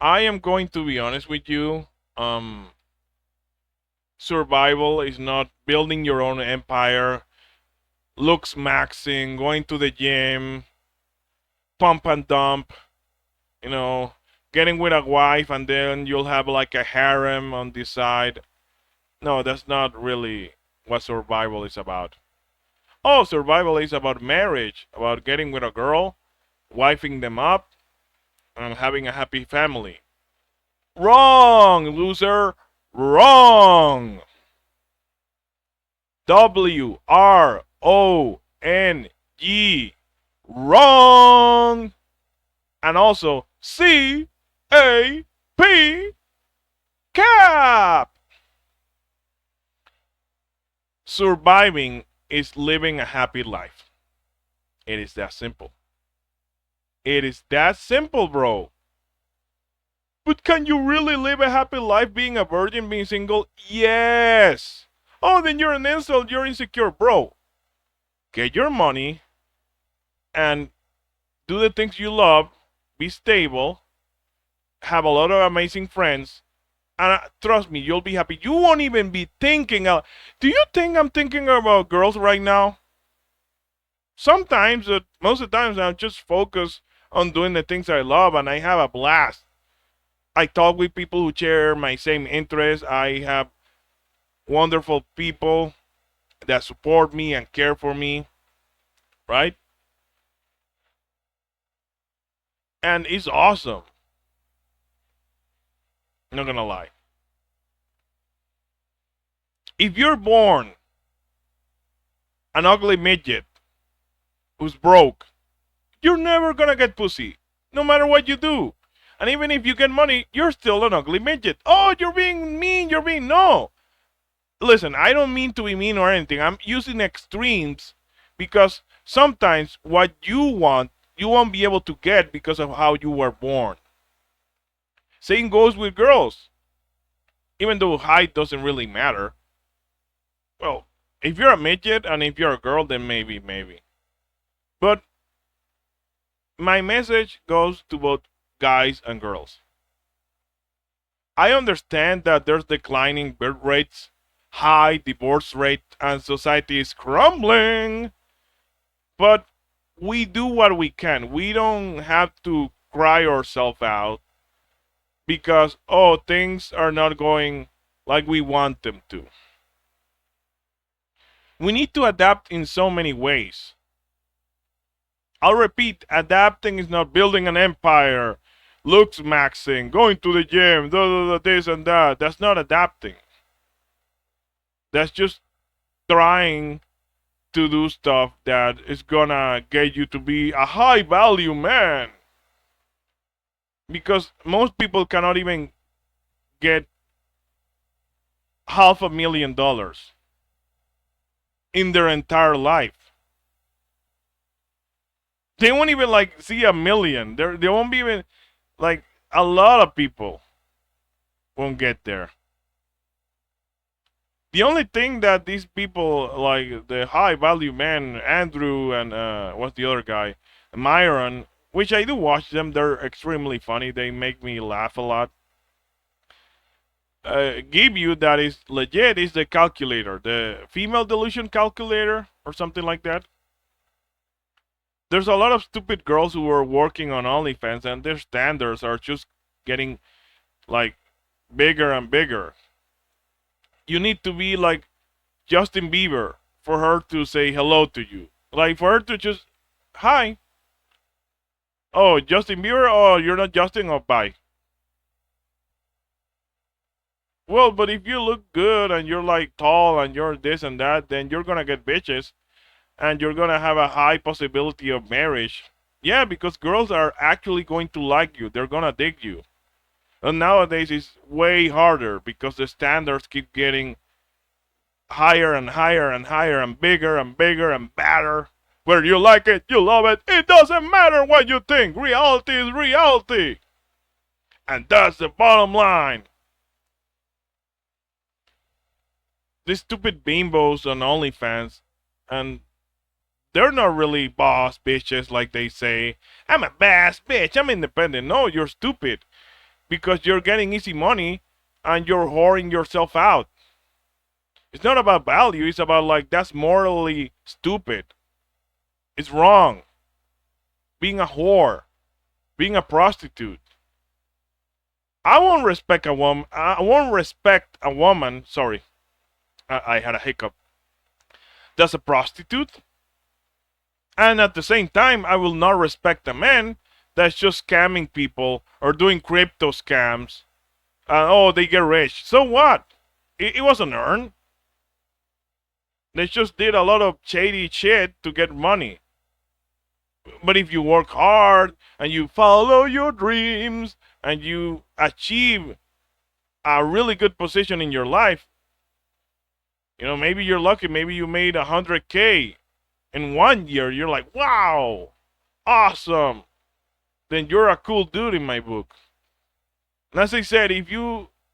I am going to be honest with you. Um, Survival is not building your own empire, looks maxing, going to the gym, pump and dump, you know, getting with a wife and then you'll have like a harem on the side. No, that's not really what survival is about. Oh, survival is about marriage, about getting with a girl, wifing them up, and having a happy family. Wrong, loser. Wrong. WRONG. Wrong. And also CAP. Cap. Surviving is living a happy life. It is that simple. It is that simple, bro. But can you really live a happy life being a virgin, being single? Yes. Oh, then you're an insult, you're insecure. Bro, get your money and do the things you love, be stable, have a lot of amazing friends, and trust me, you'll be happy. You won't even be thinking. Do you think I'm thinking about girls right now? Sometimes, most of the times, I'm just focused on doing the things I love, and I have a blast. I talk with people who share my same interests. I have wonderful people that support me and care for me, right? And it's awesome. Not gonna lie. If you're born an ugly midget who's broke, you're never gonna get pussy, no matter what you do. And even if you get money, you're still an ugly midget. Oh, you're being mean, you're being. No. Listen, I don't mean to be mean or anything. I'm using extremes because sometimes what you want, you won't be able to get because of how you were born. Same goes with girls. Even though height doesn't really matter. Well, if you're a midget and if you're a girl, then maybe. But my message goes to both guys and girls. I understand that there's declining birth rates, high divorce rate, and society is crumbling. But we do what we can. We don't have to cry ourselves out because, oh, things are not going like we want them to. We need to adapt in so many ways. I'll repeat, adapting is not building an empire, looks maxing, going to the gym, this and that. That's not adapting. That's just trying to do stuff that is gonna get you to be a high value man. Because most people cannot even get $500,000 in their entire life. They won't even like see a million. They won't be even like a lot of people won't get there. The only thing that these people like the high value man Andrew and what's the other guy Myron, which I do watch them, they're extremely funny. They make me laugh a lot. Give you that is legit is the calculator, the female delusion calculator or something like that. There's a lot of stupid girls who are working on OnlyFans and their standards are just getting like bigger and bigger. You need to be like Justin Bieber for her to say hello to you. Like for her to just hi. Oh, Justin Bieber? Oh, you're not Justin? Oh, bye. Well, but if you look good and you're like tall and you're this and that, then you're gonna get bitches and you're gonna have a high possibility of marriage. Yeah, because girls are actually going to like you. They're gonna dig you. And nowadays it's way harder because the standards keep getting higher and higher and higher and bigger and badder. Whether you like it, you love it, it doesn't matter what you think. Reality is reality. And that's the bottom line. These stupid bimbos on OnlyFans, and they're not really boss bitches like they say. I'm a boss bitch, I'm independent. No, you're stupid. because you're getting easy money and you're whoring yourself out. It's not about value. It's about like that's morally stupid. It's wrong. Being a whore, being a prostitute. I won't respect a woman. I won't respect a woman. Sorry, I had a hiccup. That's a prostitute. And at the same time, I will not respect a man that's just scamming people or doing crypto scams. Oh, they get rich. So what? It wasn't earned. They just did a lot of shady shit to get money. But if you work hard and you follow your dreams and you achieve a really good position in your life, maybe you're lucky. Maybe you made 100K in 1 year. You're like, wow, awesome. Then you're a cool dude in my book. And as I said,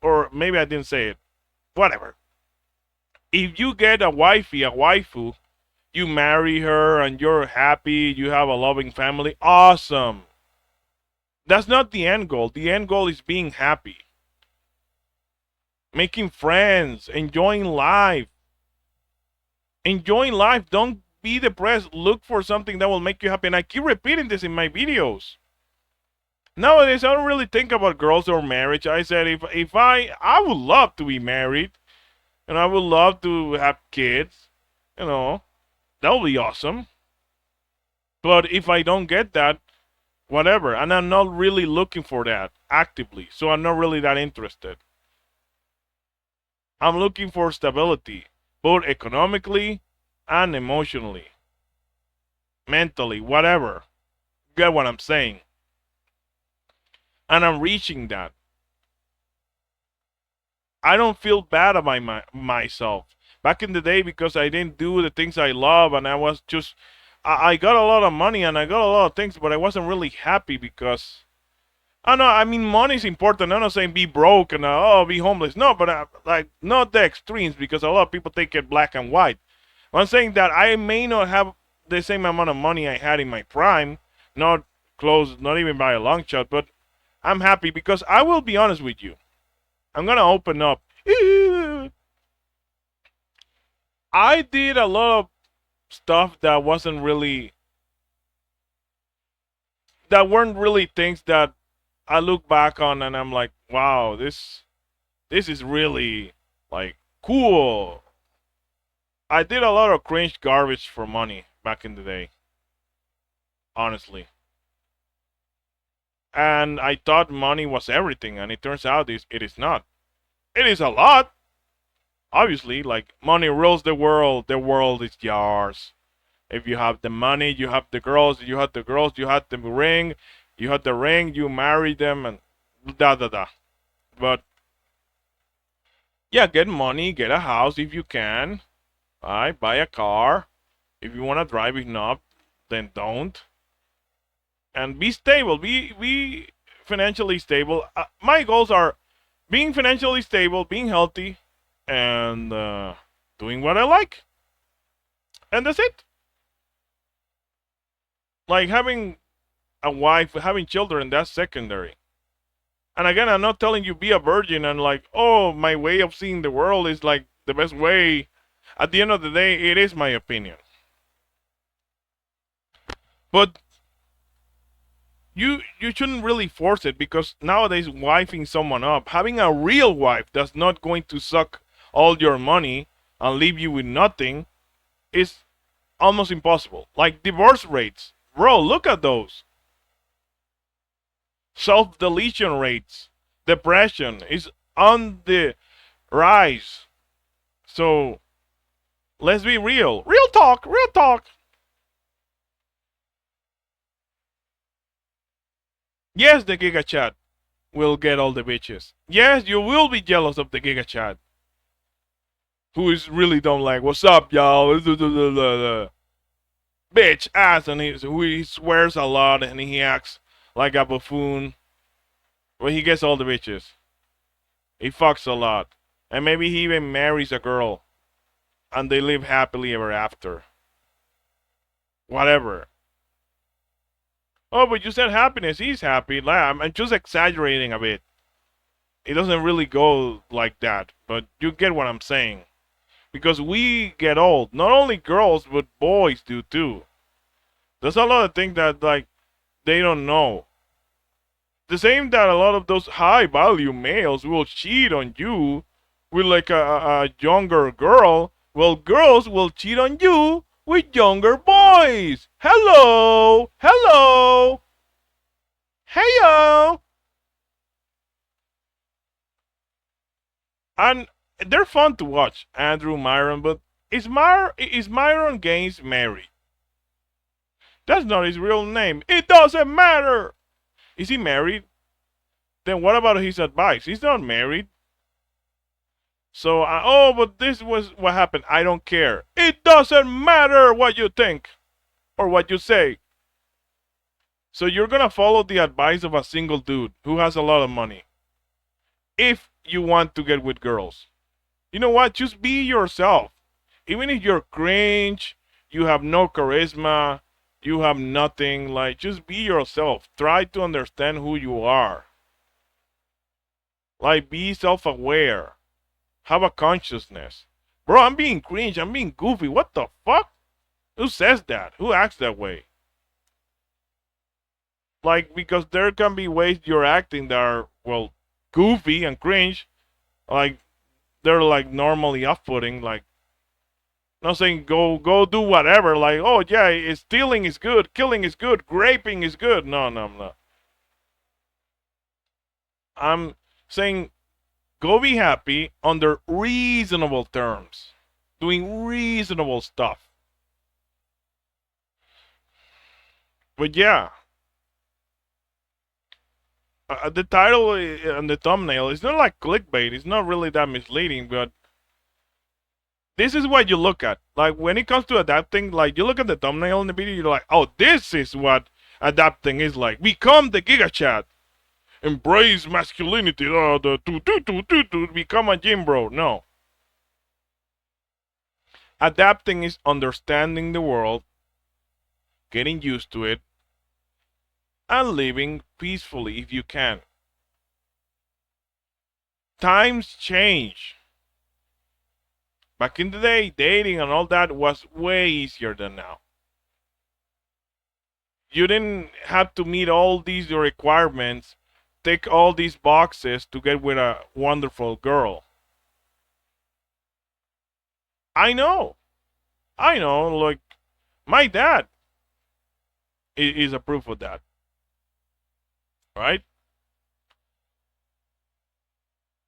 or maybe I didn't say it, whatever. If you get a waifu, you marry her and you're happy, you have a loving family, awesome. That's not the end goal. The end goal is being happy, making friends, enjoying life. Enjoying life. Don't be depressed. Look for something that will make you happy. And I keep repeating this in my videos. Nowadays, I don't really think about girls or marriage. I said if I would love to be married, and I would love to have kids, that would be awesome. But if I don't get that, whatever. And I'm not really looking for that actively. So I'm not really that interested. I'm looking for stability, both economically and emotionally, mentally, whatever. Get what I'm saying? And I'm reaching that. I don't feel bad about myself. Back in the day, because I didn't do the things I love, and I was just, I got a lot of money and I got a lot of things, but I wasn't really happy because, I know, I mean, money is important. I'm not saying be broke and, be homeless. No, but not the extremes, because a lot of people take it black and white. I'm saying that I may not have the same amount of money I had in my prime, not close, not even by a long shot, but I'm happy because I will be honest with you. I'm gonna open up. I did a lot of stuff that weren't really things that I look back on and I'm like, wow, this is really like cool. I did a lot of cringe garbage for money back in the day. Honestly. And I thought money was everything, and it turns out it is not. It is a lot. Obviously, like money rules the world is yours. If you have the money, you have the girls, you had the ring, you marry them, and da da da. But yeah, get money, get a house if you can. Right? Buy a car. If you want to drive it not, then don't. And be stable. Be financially stable. My goals are being financially stable, being healthy, and doing what I like. And that's it. Like having a wife, having children, that's secondary. And again, I'm not telling you be a virgin and like, oh, my way of seeing the world is like the best way. At the end of the day, it is my opinion. But you shouldn't really force it, because nowadays wifing someone up, having a real wife that's not going to suck all your money and leave you with nothing, is almost impossible. Like divorce rates, bro, look at those. Self-deletion rates, depression is on the rise. So let's be real. Real talk, real talk. Yes, the Giga Chat will get all the bitches. Yes, you will be jealous of the Giga Chat, who is really don't like, what's up, y'all? Bitch ass, and he swears a lot and he acts like a buffoon. But he gets all the bitches. He fucks a lot. And maybe he even marries a girl. And they live happily ever after. Whatever. Oh, but you said happiness. He's happy. I'm just exaggerating a bit. It doesn't really go like that, but you get what I'm saying. Because we get old. Not only girls, but boys do too. There's a lot of things that like they don't know. The same that a lot of those high value males will cheat on you with like a younger girl. Well, girls will cheat on you with younger boys. Hello, hello, heyo. And they're fun to watch, Andrew Myron. But is Myron Gaines married? That's not his real name. It doesn't matter. Is he married? Then what about his advice? He's not married. So, oh, but this was what happened. I don't care. It doesn't matter what you think or what you say. So you're gonna follow the advice of a single dude who has a lot of money. If you want to get with girls, you know what? Just be yourself. Even if you're cringe, you have no charisma, you have nothing. Like, just be yourself. Try to understand who you are. Like, be self-aware. Have a consciousness. Bro, I'm being cringe. I'm being goofy. What the fuck? Who says that? Who acts that way? Like, because there can be ways you're acting that are, well, goofy and cringe. Like, they're like normally off-putting. Like, not saying go do whatever. Like, oh yeah, stealing is good, killing is good, raping is good. No, no, no. I'm saying go be happy under reasonable terms, doing reasonable stuff. But yeah, the title and the thumbnail is not like clickbait. It's not really that misleading, but this is what you look at. Like when it comes to adapting, like you look at the thumbnail in the video, you're like, oh, this is what adapting is like. Become the Giga Chat. Embrace masculinity. Become a gym bro. No. Adapting is understanding the world, getting used to it, and living peacefully if you can. Times change. Back in the day, dating and all that was way easier than now. You didn't have to meet all these requirements, tick all these boxes to get with a wonderful girl. I know. I know. Like, my dad is a proof of that. Right?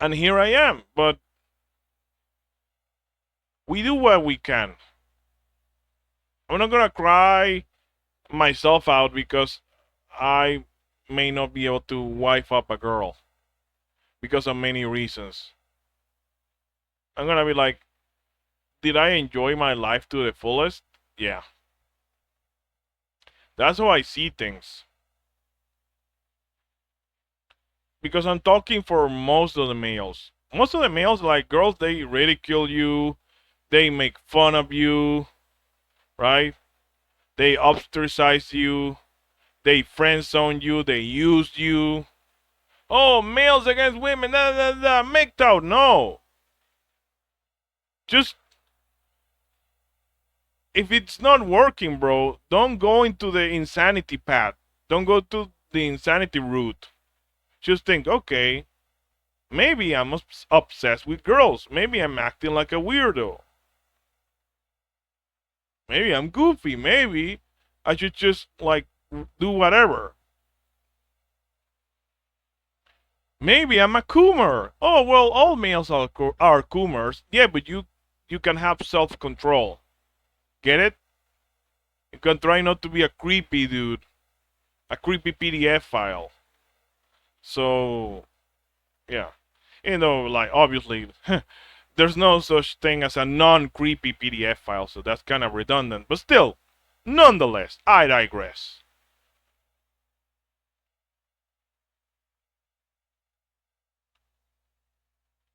And here I am. But we do what we can. I'm not going to cry myself out because I may not be able to wife up a girl because of many reasons. I'm going to be like, did I enjoy my life to the fullest? Yeah. That's how I see things. Because I'm talking for most of the males. Most of the males, like girls, they ridicule you, they make fun of you, right? They ostracize you, they friend zone you, they use you. Oh, males against women, make out. No. Just if it's not working, bro, don't go into the insanity path. Don't go to the insanity route. Just think, okay, maybe I'm obsessed with girls. Maybe I'm acting like a weirdo. Maybe I'm goofy. Maybe I should just like do whatever. Maybe I'm a coomer. Oh well, all males are coomers. Yeah, but you can have self-control. Get it? You can try not to be a creepy dude, a creepy PDF file. So yeah, like obviously there's no such thing as a non-creepy PDF file, so that's kind of redundant. But still, nonetheless, I digress.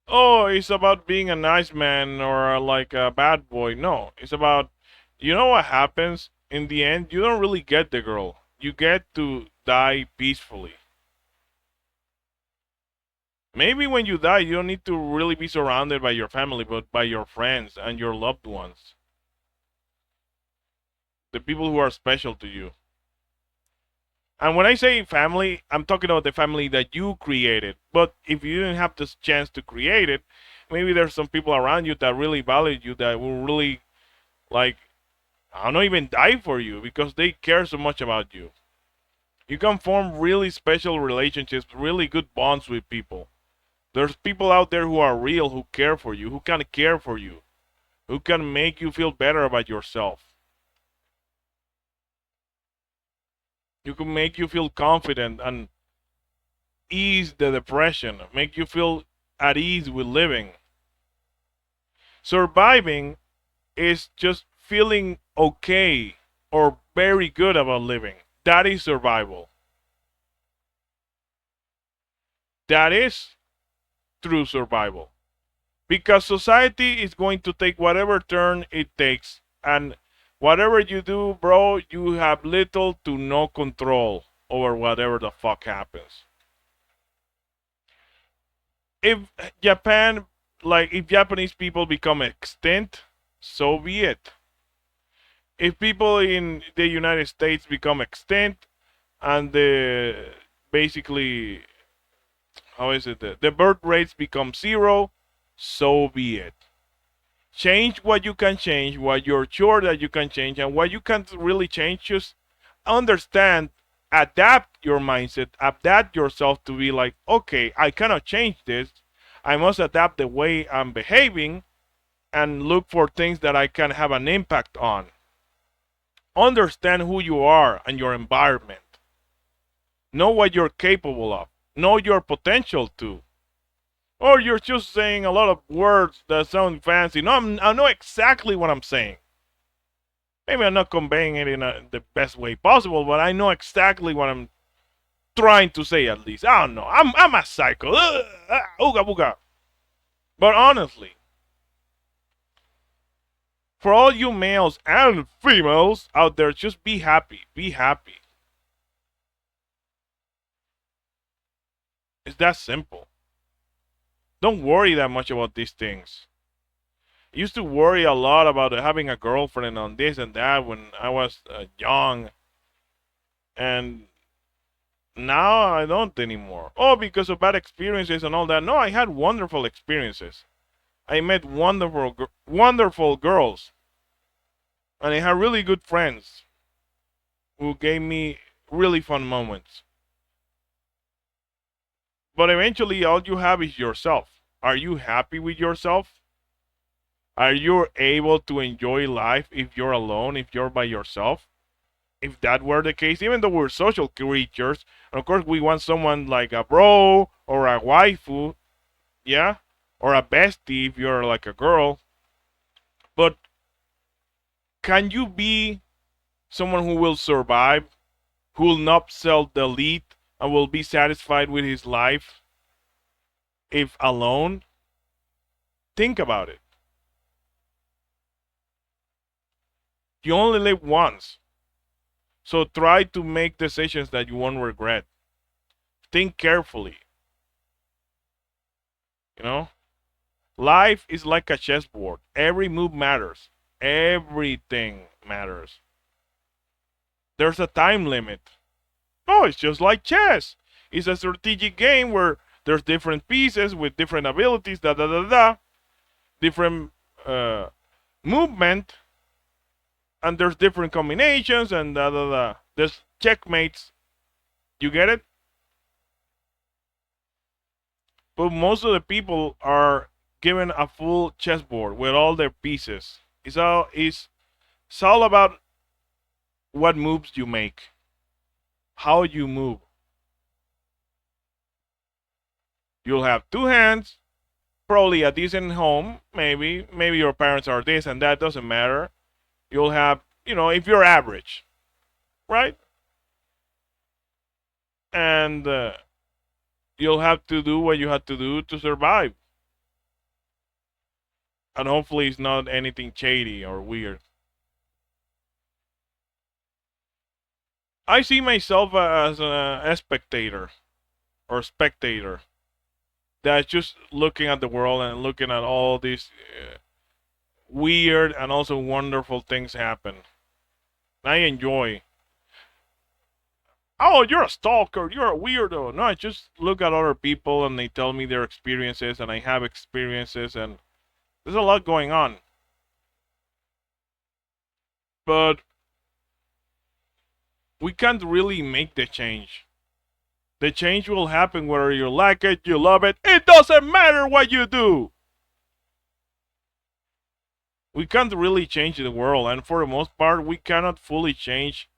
Oh, it's about being a nice man or like a bad boy. No, it's about, you know what happens? In the end, you don't really get the girl. You get to die peacefully. Maybe when you die, you don't need to really be surrounded by your family, but by your friends and your loved ones, the people who are special to you. And when I say family, I'm talking about the family that you created. But if you didn't have this chance to create it, maybe there's some people around you that really value you, that will really, like, I don't know, even die for you because they care so much about you. You can form really special relationships, really good bonds with people. There's people out there who are real, who care for you, who can care for you, who can make you feel better about yourself. You can make you feel confident and ease the depression, make you feel at ease with living. Surviving is just feeling okay or very good about living. That is survival. That is true survival. Because society is going to take whatever turn it takes, and whatever you do, bro, you have little to no control over whatever the fuck happens. If Japan, like, if Japanese people become extinct, so be it. If people in the United States become extinct and the basically, how is it, the birth rates become zero, so be it. Change what you can change, what you're sure that you can change, and what you can't really change, just understand, adapt your mindset, adapt yourself to be like, okay, I cannot change this. I must adapt the way I'm behaving and look for things that I can have an impact on. Understand who you are and your environment. Know what you're capable of. Know your potential too. Or you're just saying a lot of words that sound fancy. No, I know exactly what I'm saying. Maybe I'm not conveying it in the best way possible, but I know exactly what I'm trying to say at least. I don't know. I'm a psycho. Ooga booga. But honestly, for all you males and females out there, just be happy. Be happy. It's that simple. Don't worry that much about these things. I used to worry a lot about having a girlfriend on this and that when I was young, and now I don't anymore. Oh, because of bad experiences and all that. No, I had wonderful experiences. I met wonderful girls, and I had really good friends who gave me really fun moments. But eventually, all you have is yourself. Are you happy with yourself? Are you able to enjoy life if you're alone, if you're by yourself? If that were the case, even though we're social creatures, and of course we want someone like a bro or a waifu, yeah, or a bestie if you're like a girl. But can you be someone who will survive, who will not self-delete, and will be satisfied with his life if alone? Think about it. You only live once, so try to make decisions that you won't regret. Think carefully. You know, life is like a chessboard. Every move matters. Everything matters. There's a time limit. Oh, it's just like chess. It's a strategic game where there's different pieces with different abilities, da da da da, different uh, movement, and there's different combinations and da da da. There's checkmates. You get it? But most of the people are given a full chessboard with all their pieces. It's all about what moves you make, how you move. You'll have two hands, probably a decent home, maybe your parents are this and that, doesn't matter. You'll have, if you're average, right? And you'll have to do what you have to do to survive. And hopefully it's not anything shady or weird. I see myself as a spectator or spectator. that's just looking at the world and looking at all these weird and also wonderful things happen. I enjoy. Oh, you're a stalker. You're a weirdo. No, I just look at other people and they tell me their experiences, and I have experiences, and there's a lot going on. But we can't really make the change. The change will happen whether you like it, you love it. It doesn't matter what you do. We can't really change the world, and for the most part, we cannot fully change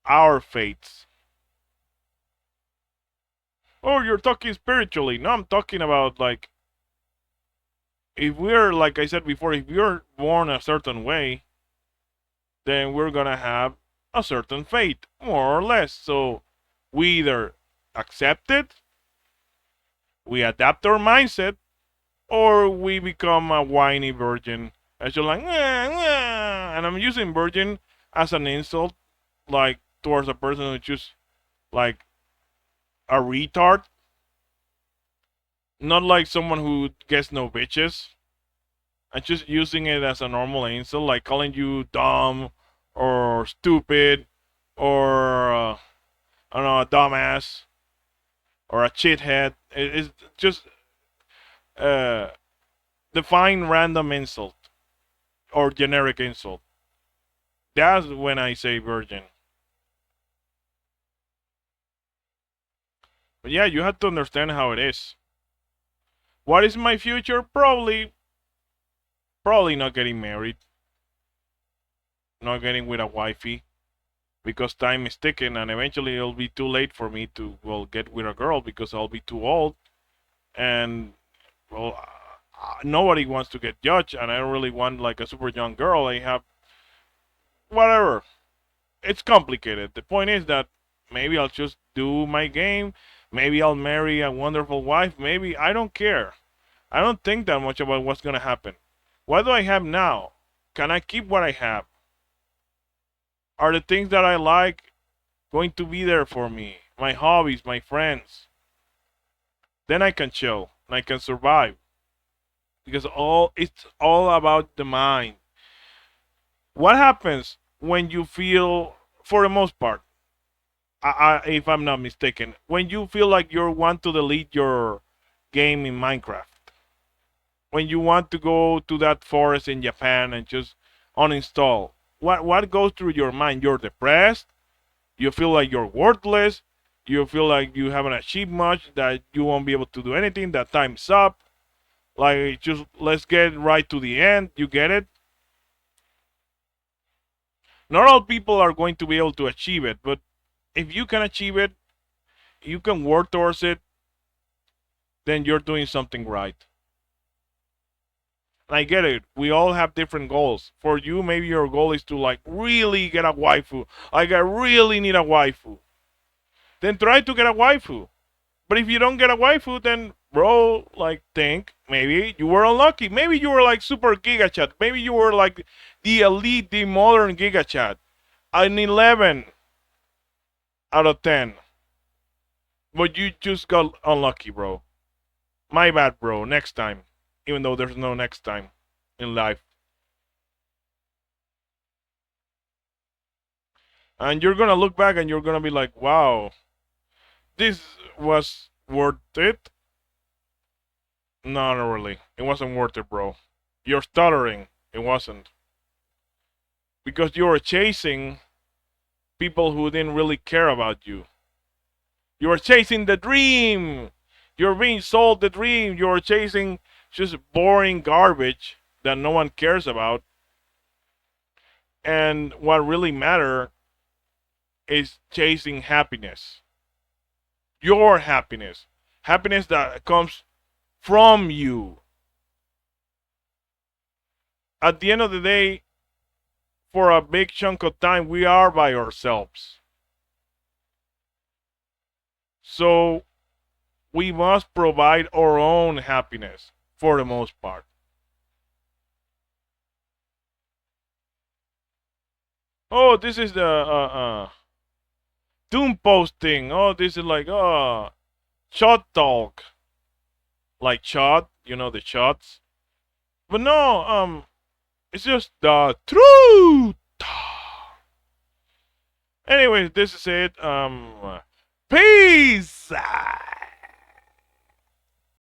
our fates. Oh, you're talking spiritually. No, I'm talking about like if we're like I said before, if you're born a certain way, then we're gonna have a certain fate, more or less. So we either accept it, we adapt our mindset, or we become a whiny virgin. And you're like, and I'm using virgin as an insult, like towards a person who's just like a retard, not like someone who gets no bitches. I'm just using it as a normal insult, like calling you dumb or stupid or I don't know, a dumbass or a shithead. It's just uh, define random insult or generic insult. That's when I say virgin. But yeah, you have to understand how it is. What is my future? Probably not getting married, not getting with a wifey, because time is ticking, and eventually it'll be too late for me to well get with a girl because I'll be too old, and well, nobody wants to get judged, and I don't really want like a super young girl. I have whatever. It's complicated. The point is that maybe I'll just do my game. Maybe I'll marry a wonderful wife. Maybe I don't care. I don't think that much about what's gonna happen. What do I have now? Can I keep what I have? Are the things that I like going to be there for me? My hobbies, my friends. Then I can chill and I can survive because all it's all about the mind. What happens when you feel, for the most part, if I'm not mistaken, when you feel like you want to delete your game in Minecraft, when you want to go to that forest in Japan and just uninstall, what goes through your mind? You're depressed. You feel like you're worthless. You feel like you haven't achieved much. That you won't be able to do anything. That time's up. Like just let's get right to the end. You get it? Not all people are going to be able to achieve it, but if you can achieve it, you can work towards it, then you're doing something right. And I get it. We all have different goals. For you, maybe your goal is to like really get a waifu. Like I really need a waifu. Then try to get a waifu. But if you don't get a waifu, then bro, like think maybe you were unlucky. Maybe you were like super Giga Chat. Maybe you were like the elite, the modern Giga Chat. An 11 out of 10. But you just got unlucky, bro. My bad, bro. Next time. Even though there's no next time in life. And you're gonna look back and you're gonna be like, wow, this was worth it. No, not really. It wasn't worth it, bro. You're stuttering. It wasn't. Because you were chasing people who didn't really care about you. You were chasing the dream. You're being sold the dream. You're chasing just boring garbage that no one cares about. And what really matters is chasing happiness. Your happiness. Happiness that comes from you. At the end of the day, for a big chunk of time, we are by ourselves. So we must provide our own happiness for the most part. Oh, this is the doom posting. Oh, this is like shot talk. like shot, the shots. But no, it's just the truth. Anyways, this is it. Peace.